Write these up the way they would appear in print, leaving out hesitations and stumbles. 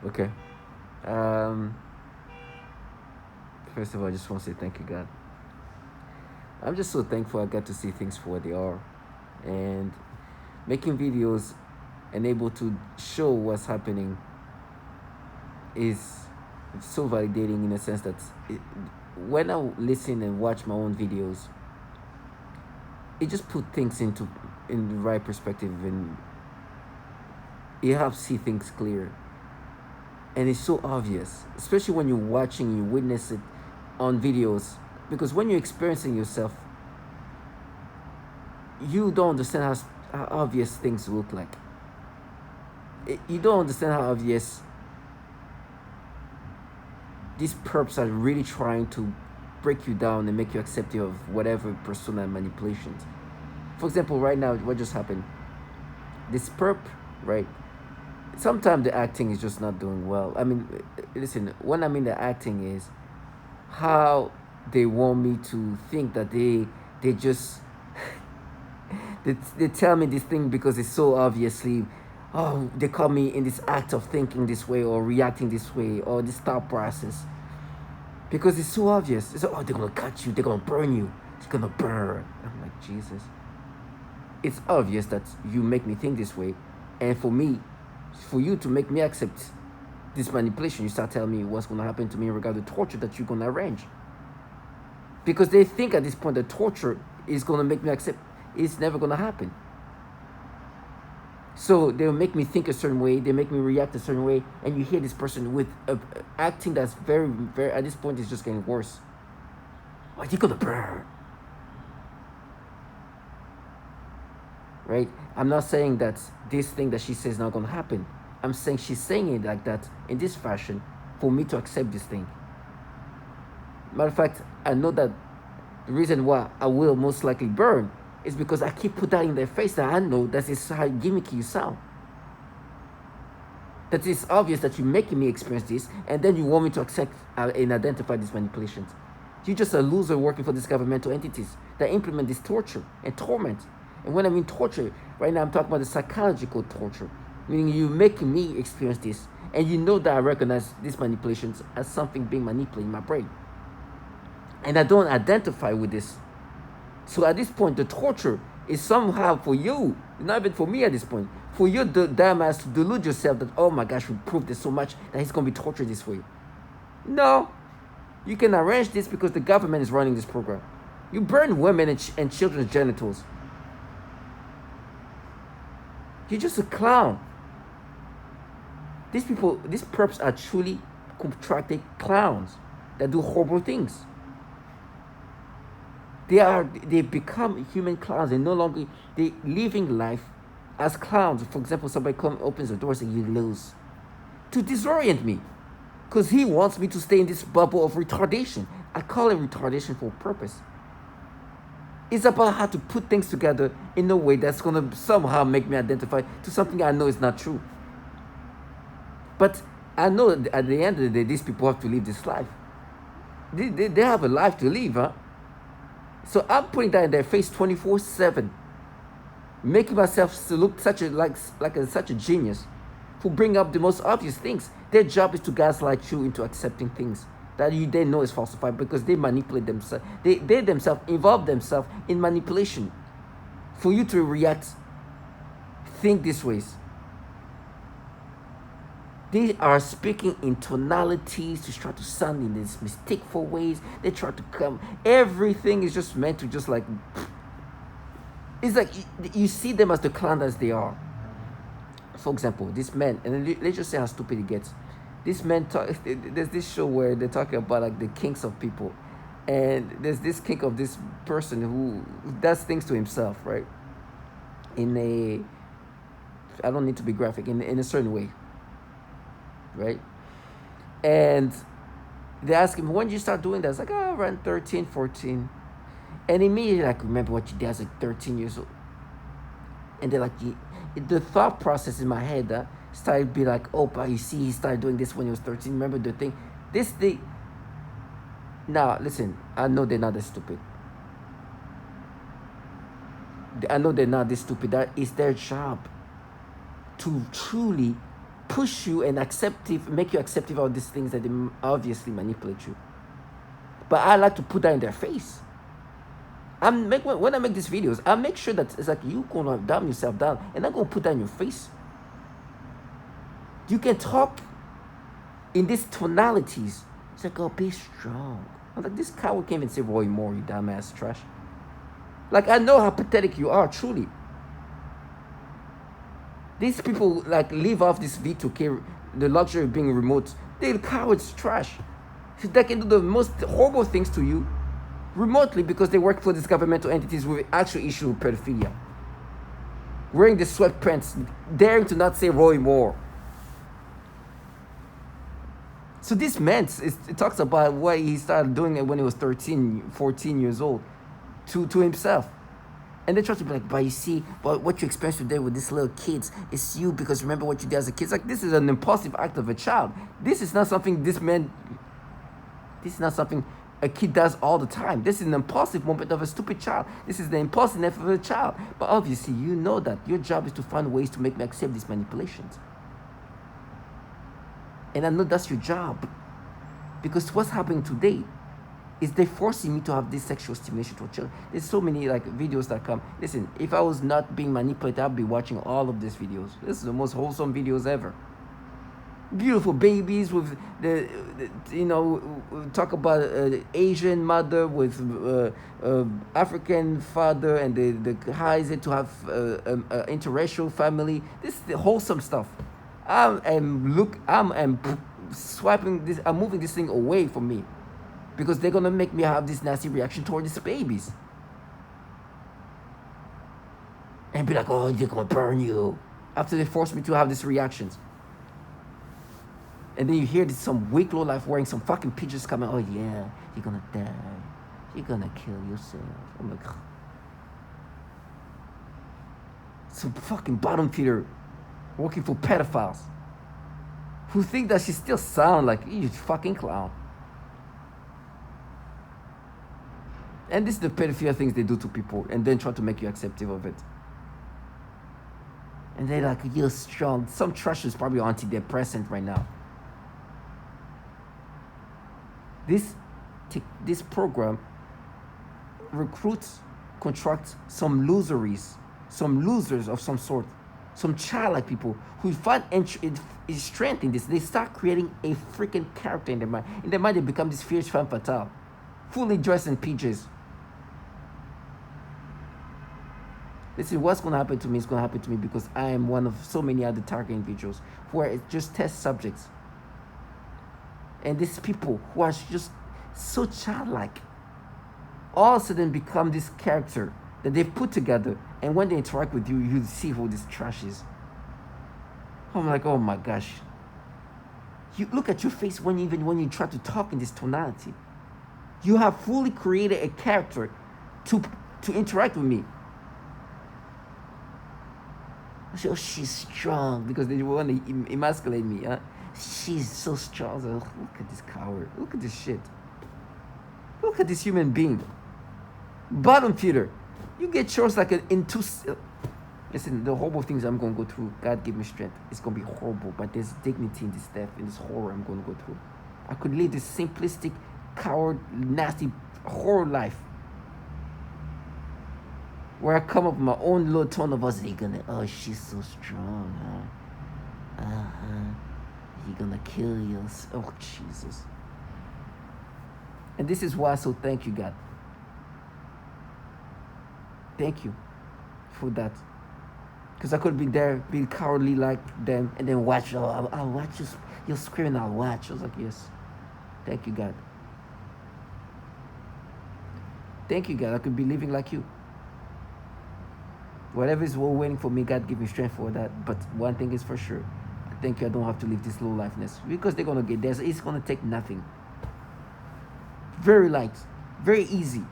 Okay. Um, First of all, I just want to say thank you, God. I'm just so thankful I get to see things for what they are, and making videos and able to show what's happening is so validating in a sense that when I listen and watch my own videos, it just put things in the right perspective, and it helps see things clear. And it's so obvious, especially when you're watching, you witness it on videos, because when you're experiencing yourself, you don't understand how obvious things look like. You don't understand how obvious these perps are really trying to break you down and make you accept of whatever persona and manipulations. For example, right now, what just happened? This perp, right? Sometimes the acting is just not doing well. I mean, listen, when I mean the acting is how they want me to think that they just they tell me this thing because it's so obviously, oh, they call me in this act of thinking this way or reacting this way or this thought process because it's so obvious. It's like, oh, they're gonna cut you, they're gonna burn you, it's gonna burn. I'm like, Jesus, it's obvious that you make me think this way, and for you to make me accept this manipulation, you start telling me what's gonna happen to me in regard to torture that you're gonna arrange, because they think at this point that torture is gonna make me accept. It's never gonna happen. So they'll make me think a certain way, they make me react a certain way, and you hear this person with acting that's very, very, at this point, it's just getting worse. Are you gonna burn? Right? I'm not saying that this thing that she says is not gonna happen. I'm saying she's saying it like that in this fashion for me to accept this thing. Matter of fact, I know that the reason why I will most likely burn is because I keep put that in their face that I know that is how gimmicky you sound. That it's obvious that you're making me experience this, and then you want me to accept and identify these manipulations. You're just a loser working for these governmental entities that implement this torture and torment. And when I mean torture, right now I'm talking about the psychological torture, meaning you making me experience this, and you know that I recognize these manipulations as something being manipulated in my brain. And I don't identify with this. So at this point, the torture is somehow for you, not even for me at this point. For you, the dumbass, to delude yourself that, oh my gosh, we proved this so much that he's going to be tortured this way. No. You can arrange this because the government is running this program. You burn women and children's genitals. You're just a clown. These people, these perps are truly contracted clowns that do horrible things. They become human clowns. They living life as clowns. For example, somebody opens the door and you lose to disorient me, because he wants me to stay in this bubble of retardation. I call it retardation for a purpose. It's about how to put things together in a way that's gonna somehow make me identify to something I know is not true. But I know at the end of the day, these people have to live this life. They have a life to live, huh? So I'm putting that in their face 24/7, making myself look such a genius, for bringing up the most obvious things. Their job is to gaslight you into accepting things that you then know is falsified, because they manipulate themselves. They themselves involve themselves in manipulation for you to react, think these ways. They are speaking in tonalities to try to sound in these mistakeful ways. They try to come. Everything is just meant to just like. It's like you see them as the clown as they are. For example, this man, and let's just say how stupid he gets. This man, there's this show where they're talking about like the kinks of people, and there's this kink of this person who does things to himself, right? In a, I don't need to be graphic, in a certain way, right? And they ask him, when did you start doing that? It's like, oh, around 13, 14. And immediately, like, remember what you did as like 13 years old. And they're like, the thought process in my head started to be like, oh, but you see, he started doing this when he was 13. Remember the thing? This thing. Now, listen, I know they're not that stupid. I know they're not this stupid. That is their job to truly push you and make you acceptive of these things that they obviously manipulate you. But I like to put that in their face. When I make these videos, I make sure that it's like you gonna dumb yourself down, and I'm gonna put that in your face. You can talk in these tonalities. It's like, oh, be strong. I'm like, this coward can't even say Roy Moore, you dumbass trash. Like, I know how pathetic you are, truly. These people like live off this V2K, the luxury of being remote. They're cowards, trash. They can do the most horrible things to you remotely because they work for these governmental entities with actual issue with pedophilia. Wearing the sweatpants, daring to not say Roy Moore. So this man, it talks about what he started doing when he was 13, 14 years old to himself. And they try to be like, but you see, but what you experience today with these little kids is you, because remember what you did as a kid. It's like, this is an impulsive act of a child. This is not something a kid does all the time. This is an impulsive moment of a stupid child. This is the impulsiveness of a child. But obviously, you know that your job is to find ways to make me accept these manipulations. And I know that's your job. Because what's happening today is they're forcing me to have this sexual stimulation to children. There's so many like videos that come. Listen, if I was not being manipulated, I'd be watching all of these videos. This is the most wholesome videos ever. Beautiful babies with talk about Asian mother with African father, and the how is it to have interracial family. This is the wholesome stuff. I'm swiping this. I'm moving this thing away from me, because they're gonna make me have this nasty reaction toward these babies, and be like, "Oh, they're gonna burn you," after they force me to have these reactions. And then you hear this some weak low life wearing some fucking pictures coming. Oh yeah, you're gonna die. You're gonna kill yourself. I'm like, some fucking bottom feeder working for pedophiles who think that she still sound like you fucking clown. And this is the pedophilia things they do to people, and then try to make you acceptive of it. And they're like, you're strong. Some trash is probably antidepressant right now. This program recruits, contracts some losers of some sort, some childlike people who find strength in this. They start creating a freaking character in their mind. In their mind, they become this fierce femme fatale, fully dressed in PJs. Listen, what's going to happen to me is going to happen to me because I am one of so many other target individuals who are just test subjects. And these people who are just so childlike all of a sudden become this character that they've put together. And when they interact with you, you see who this trash is. I'm like, oh my gosh. You look at your face when you try to talk in this tonality. You have fully created a character to interact with me. I say, oh, she's strong, because they want to emasculate me. Huh? She's so strong. So, look at this coward. Look at this shit. Look at this human being. Bottom feeder. You get chores like listen, the horrible things I'm going to go through, God give me strength. It's going to be horrible, but there's dignity in this death, in this horror I'm going to go through. I could live this simplistic, coward, nasty, horror life, where I come up with my own little tone of voice. You're gonna, oh, she's so strong, huh? You're gonna kill yourself. Oh, Jesus. And this is why I so thank you, God. Thank you for that. Because I could be there, be cowardly like them, and then watch. Oh, I'll watch you. You're screaming, I'll watch. I was like, yes. Thank you, God. Thank you, God. I could be living like you. Whatever is waiting for me, God give me strength for that. But one thing is for sure. I thank you, I don't have to live this low lifeness. Because they're going to get there. It's going to take nothing. Very light. Very easy.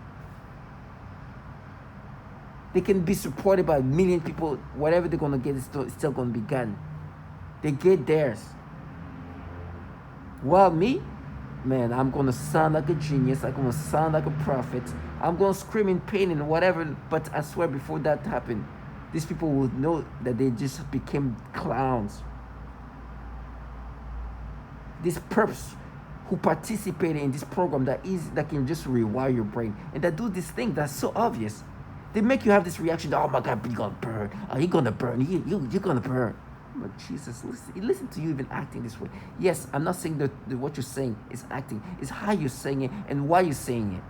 They can be supported by a million people. Whatever they're going to get is still going to be gotten. They get theirs. While me, man, I'm going to sound like a genius. I'm going to sound like a prophet. I'm going to scream in pain and whatever. But I swear, before that happened, these people will know that they just became clowns. these perps who participated in this program that can just rewire your brain and that do this thing that's so obvious. They make you have this reaction. Oh my God, you're gonna burn. Oh, you're gonna burn. You're gonna burn. But Jesus, listen to you even acting this way. Yes, I'm not saying that what you're saying is acting. It's how you're saying it and why you're saying it.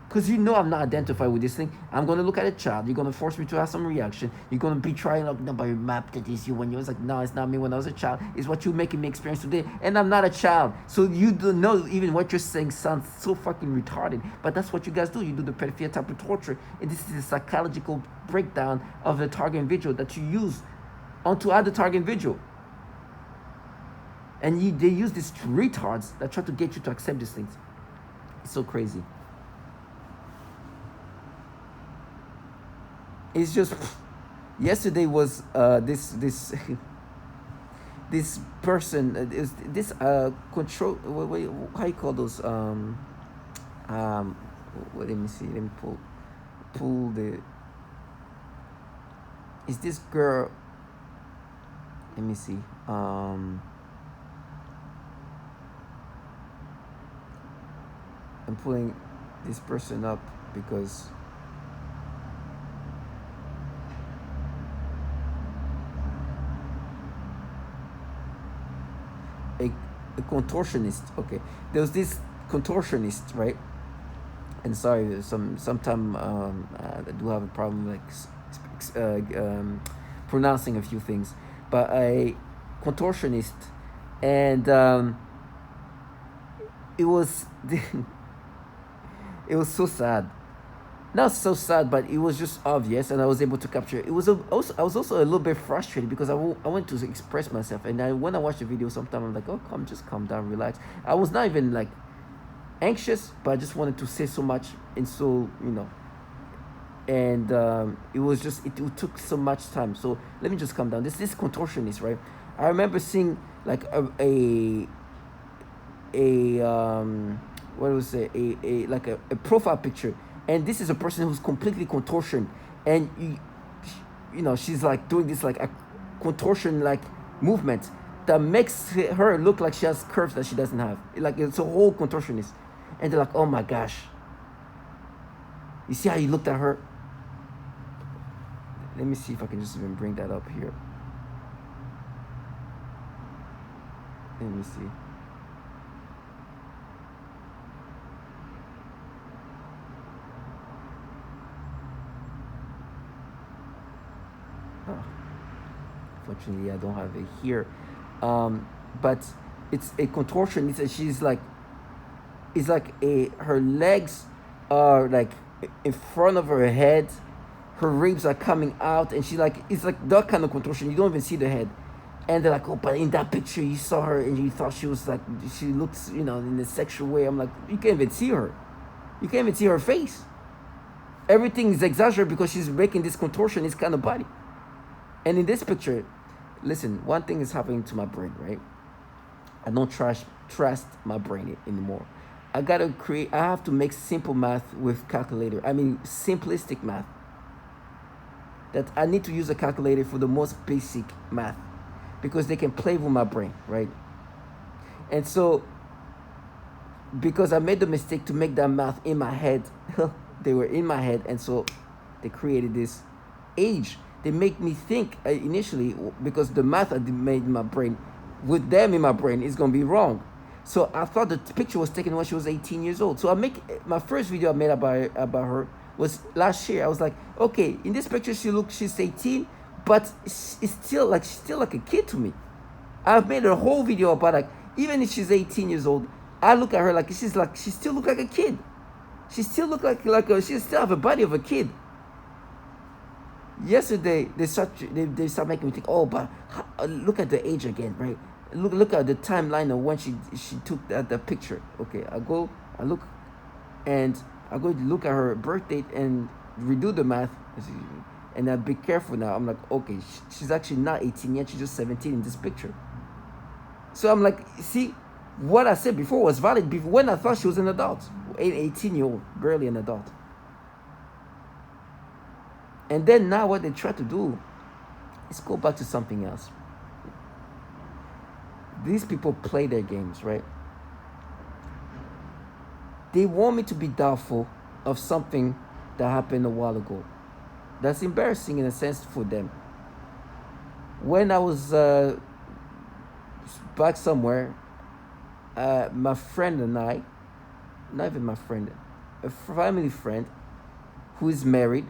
Because you know I'm not identified with this thing. I'm going to look at a child. You're going to force me to have some reaction. You're going to be trying, like, nobody mapped it. Is you when you was like, no, it's not me when I was a child. It's what you're making me experience today. And I'm not a child. So you don't know even what you're saying sounds so fucking retarded. But that's what you guys do. You do the pedophilia type of torture. And this is a psychological breakdown of the target individual that you use onto other target individual. And they use these retards that try to get you to accept these things. It's so crazy. It's just, yesterday was this this person is this control. Wait, how you call those? Let me see. Let me pull the. Is this girl? Let me see. I'm pulling this person up because. A contortionist. Okay, there was this contortionist, right? And sorry, sometime I do have a problem like pronouncing a few things, but a contortionist, and it was it was so sad. Not so sad, but it was just obvious, and I was able to capture it. I was also a little bit frustrated because I wanted to express myself, and when I watch the video, sometimes I'm like, oh, just calm down, relax. I was not even like anxious, but I just wanted to say so much, and so and it was just it took so much time. So let me just calm down. This contortionist, right? I remember seeing like a what was it, a like a profile picture. And this is a person who's completely contortion, and she's like doing this like a contortion like movement that makes her look like she has curves that she doesn't have. Like it's a whole contortionist, and they're like, oh my gosh. You see how you looked at her? Let me see if I can just even bring that up here. Let me see. Unfortunately, I don't have it here, but it's a contortion. She's like, it's like her legs are like in front of her head, her ribs are coming out, and it's like that kind of contortion. You don't even see the head, and they're like, oh, but in that picture you saw her and you thought she was like, she looks, in a sexual way. I'm like, you can't even see her, you can't even see her face. Everything is exaggerated because she's making this contortion, this kind of body. And in this picture, listen, one thing is happening to my brain, right? I don't trust my brain anymore. I have to make simple math with calculator. I mean, simplistic math. That I need to use a calculator for the most basic math because they can play with my brain, right? And so, because I made the mistake to make that math in my head, they were in my head, and so they created this age. They make me think initially, because the math I made in my brain, with them in my brain, is going to be wrong. So I thought the picture was taken when she was 18 years old. So my first video I made about her was last year. I was like, okay, in this picture she's 18, but she's still like a kid to me. I've made a whole video about like, even if she's 18 years old, I look at her like she still look like a kid. She still look she still have a body of a kid. Yesterday they start making me think, oh, but look at the age again, right? Look at the timeline of when she took the picture. Okay, I look at her birth date and redo the math, and I be careful now. I'm like, okay, she's actually not 18 yet, she's just 17 in this picture. So I'm like, see, what I said before was valid when I thought she was an adult, an 18-year-old, barely an adult. And then now what they try to do let's go back to something else. These people play their games, right? They want me to be doubtful of something that happened a while ago. That's embarrassing in a sense for them. When I was back somewhere, my friend and I, not even my friend, a family friend who is married,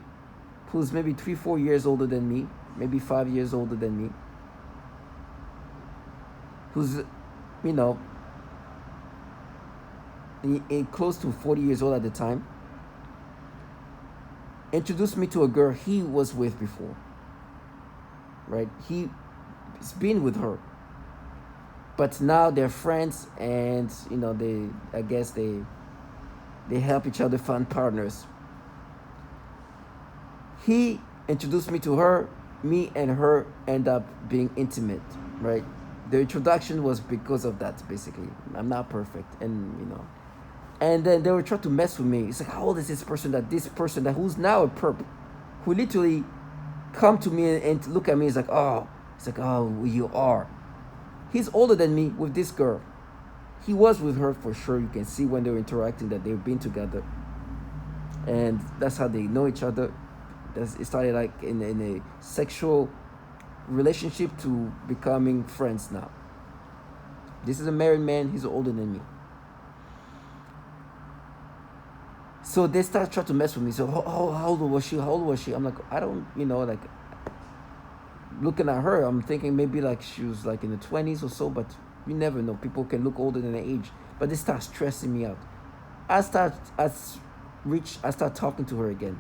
who's maybe 3, 4 years older than me, maybe 5 years older than me, who's, you know, close to 40 years old at the time, introduced me to a girl he was with before. Right? He's been with her. But now they're friends, and I guess they help each other find partners. He introduced me to her. Me and her end up being intimate, right? The introduction was because of that, basically. I'm not perfect, and then they were trying to mess with me. It's like, how old is this person that who's now a perp, who literally come to me and look at me, it's like, oh, you are. He's older than me with this girl. He was with her for sure. You can see when they were interacting that they've been together, and that's how they know each other. It started like in a sexual relationship to becoming friends now. This is a married man. He's older than me. So they start trying to mess with me. So how old was she? How old was she? I'm like, I don't, like looking at her, I'm thinking maybe like she was like in the 20s or so, but you never know. People can look older than their age. But they start stressing me out. I start talking to her again.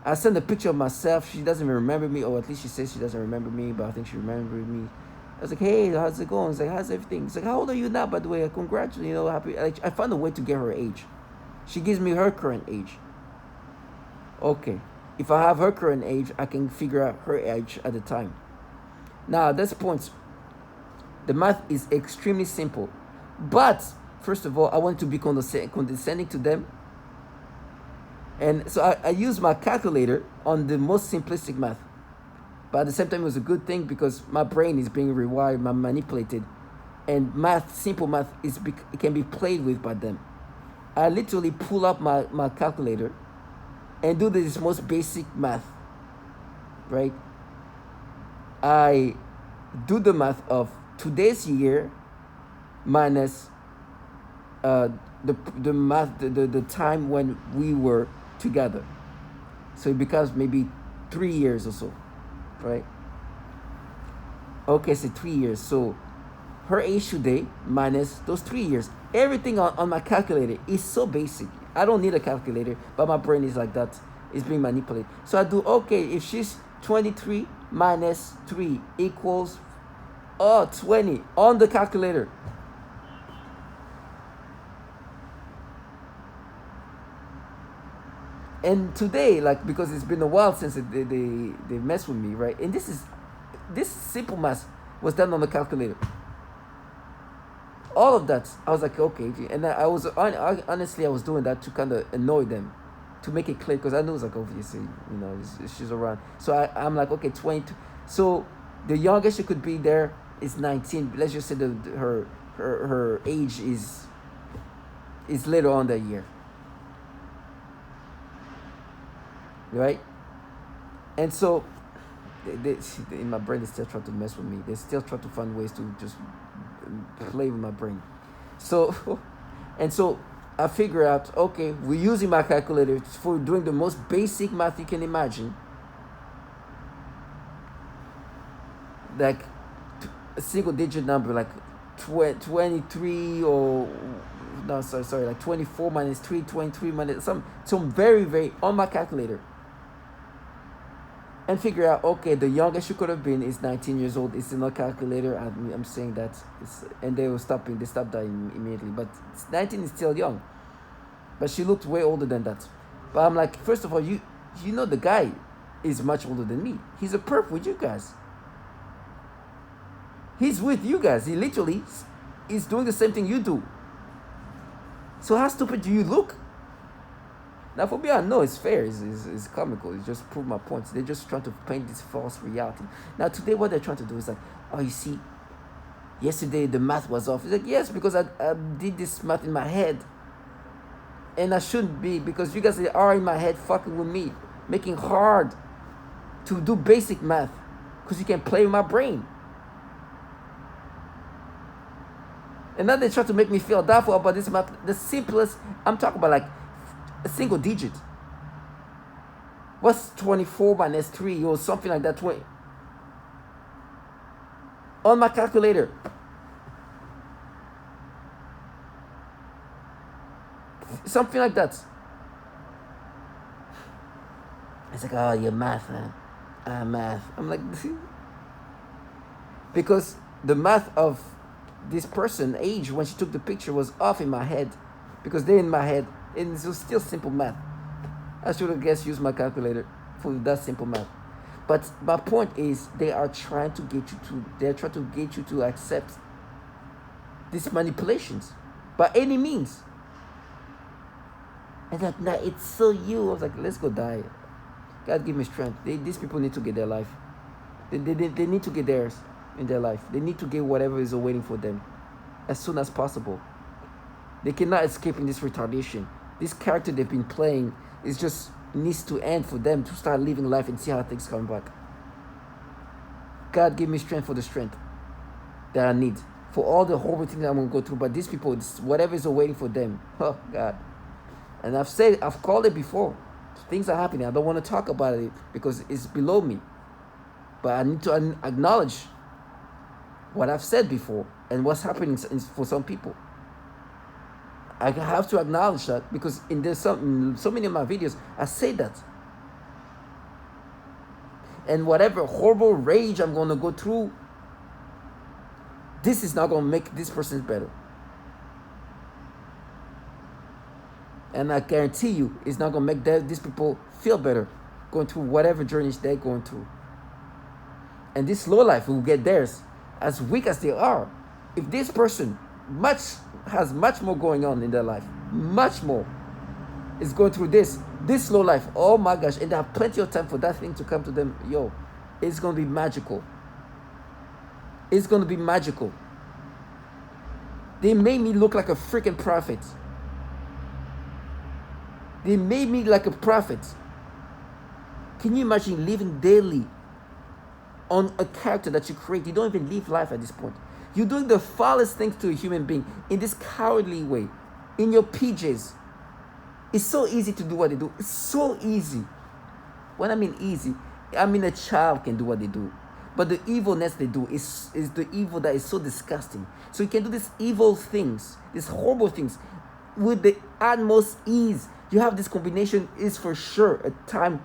I send a picture of myself. She doesn't even remember me, or at least she says she doesn't remember me, but I think she remembered me. I was like, hey, how's it going? It's like, how's everything? It's like, how old are you now, by the way? I congratulate you, happy. Like, I found a way to get her age. She gives me her current age. Okay. If I have her current age, I can figure out her age at the time. Now, at this point, the math is extremely simple. But, first of all, I want to be condescending to them. And so I use my calculator on the most simplistic math. But at the same time, it was a good thing because my brain is being rewired, manipulated. And simple math, it can be played with by them. I literally pull up my calculator and do this most basic math, right? I do the math of today's year minus the time when we were together. So it becomes maybe 3 years or so, right? Okay, so 3 years. So her age today minus those 3 years. Everything on my calculator is so basic. I don't need a calculator, but my brain is like that. It's being manipulated. So I do, okay, if she's 23 minus 3 equals 20 on the calculator. And today, like, because it's been a while since they messed with me, right? And this simple math was done on the calculator. All of that, I was like, okay. And I was honestly, I was doing that to kind of annoy them, to make it clear, because I knew it was like, obviously, she's around. So I'm like, okay, 20. So the youngest she could be there is 19. Let's just say her age is later on that year, right? And so they in my brain, they still try to mess with me. They still try to find ways to just play with my brain. So I figure out, okay, we're using my calculator for doing the most basic math you can imagine, like a single digit number, like 23 or no, sorry, like 24 minus 3, 23 minus some very, very on my calculator. And figure out, okay, the youngest she could have been is 19 years old. It's in a calculator. I'm saying that. And they stopped that immediately. But 19 is still young. But she looked way older than that. But I'm like, first of all, you know the guy is much older than me. He's a perp with you guys. He's with you guys. He literally is doing the same thing you do. So how stupid do you look? Now for me, I know it's fair. It's comical. It's just prove my points. They're just trying to paint this false reality. Now today, what they're trying to do is like, oh, you see, yesterday the math was off. It's like, yes, because I did this math in my head, and I shouldn't be, because you guys are in my head fucking with me, making hard to do basic math, because you can play with my brain. And now they try to make me feel doubtful about this math. The simplest, I'm talking about like a single digit. What's 24 minus 3 or something like that? 20. On my calculator. Something like that. It's like, oh, you're math, man. Math. I'm like, because the math of this person age when she took the picture was off in my head, because they're in my head, and it was still simple math. I should have guessed used my calculator for that simple math. But my point is, they're trying to get you to accept these manipulations by any means. And like, nah, it's so you. I was like, let's go die. God give me strength. These people need to get their life. They need to get theirs in their life. They need to get whatever is awaiting for them as soon as possible. They cannot escape in this retardation. This character they've been playing needs to end for them to start living life and see how things come back. God give me strength for the strength that I need for all the horrible things I'm going to go through. But these people, whatever is awaiting for them, oh God. And I've called it before. Things are happening. I don't want to talk about it because it's below me. But I need to acknowledge what I've said before and what's happening for some people. I have to acknowledge that, because in so many of my videos, I say that. And whatever horrible rage I'm going to go through, this is not going to make this person better. And I guarantee you, it's not going to make these people feel better going through whatever journeys they're going through. And this low life will get theirs, as weak as they are. If this person has much more going on in their life, much more, is going through this low life, oh my gosh, and they have plenty of time for that thing to come to them, yo, it's going to be magical. It's going to be magical. They made me look like a freaking prophet. They made me like a prophet. Can you imagine living daily on a character that you create? You don't even live life at this point. You're doing the foulest things to a human being in this cowardly way, in your PJs. It's so easy to do what they do. It's so easy. When I mean easy, I mean a child can do what they do. But the evilness they do is the evil that is so disgusting. So you can do these evil things, these horrible things, with the utmost ease. You have this combination is for sure a time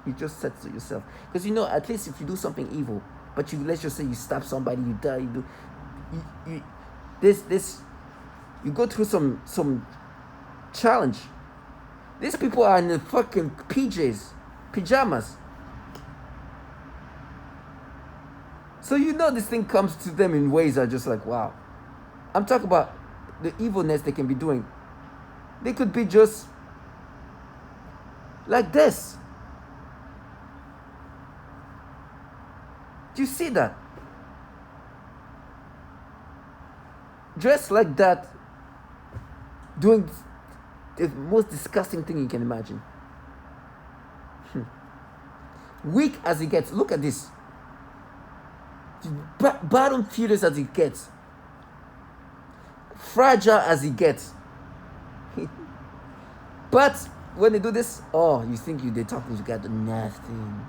you just set to yourself. Because at least if you do something evil, but let's just say you stab somebody, you die, you go through some challenge. These people are in the fucking pajamas. So this thing comes to them in ways that are just like, wow. I'm talking about the evilness they can be doing. They could be just like this. Do you see that? Dressed like that, doing the most disgusting thing you can imagine. Weak as it gets. Look at this. Bottom feeders as it gets. Fragile as it gets. But when they do this, you think they're talking, you got nothing.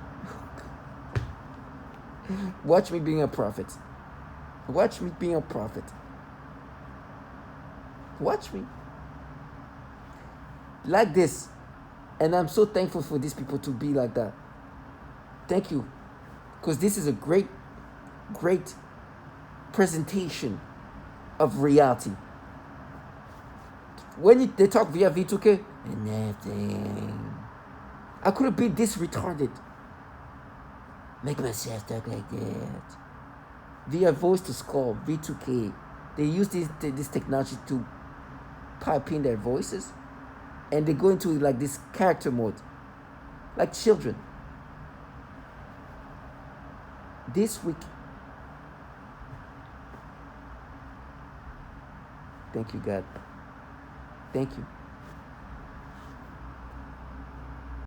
Watch me being a prophet. Watch me being a prophet. Watch me. Like this. And I'm so thankful for these people to be like that. Thank you. Because this is a great, great presentation of reality. When they talk via V2K, nothing. I could have been this retarded. Make myself talk like that. Via voice to score, V2K. They use this technology to pipe in their voices. and they go into like this character mode, like children. This week, thank you, God. Thank you.